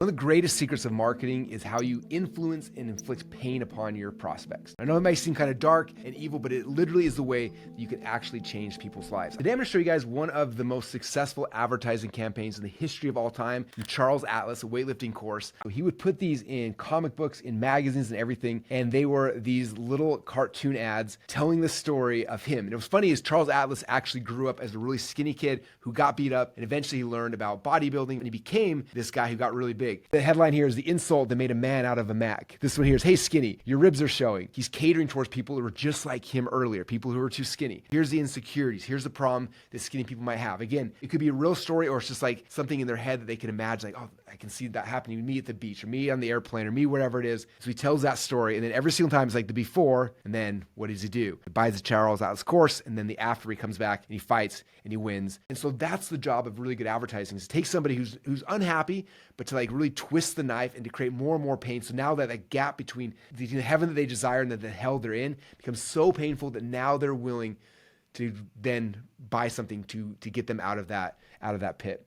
One of the greatest secrets of marketing is how you influence and inflict pain upon your prospects. I know it might seem kind of dark and evil, but it literally is the way that you can actually change people's lives. Today I'm going to show you guys one of the most successful advertising campaigns in the history of all time from Charles Atlas, a weightlifting course. He would put these in comic books, in magazines and everything, and they were these little cartoon ads telling the story of him. And it was funny is Charles Atlas actually grew up as a really skinny kid who got beat up, and eventually he learned about bodybuilding and he became this guy who got really big. The headline here is the insult that made a man out of a Mac. This one here is, hey skinny, your ribs are showing. He's catering towards people who were just like him earlier, people who were too skinny. Here's the insecurities. Here's the problem that skinny people might have. Again, it could be a real story or it's just like something in their head that they can imagine, like, oh, I can see that happening to me at the beach or me on the airplane or me wherever it is. So he tells that story, and then every single time it's like the before, and then what does he do? He buys the Charles Atlas course, and then the after he comes back and he fights and he wins. And so that's the job of really good advertising, is to take somebody who's unhappy, but to like really twist the knife and to create more and more pain. So now that gap between the heaven that they desire and the hell they're in becomes so painful that now they're willing to then buy something to get them out of that pit.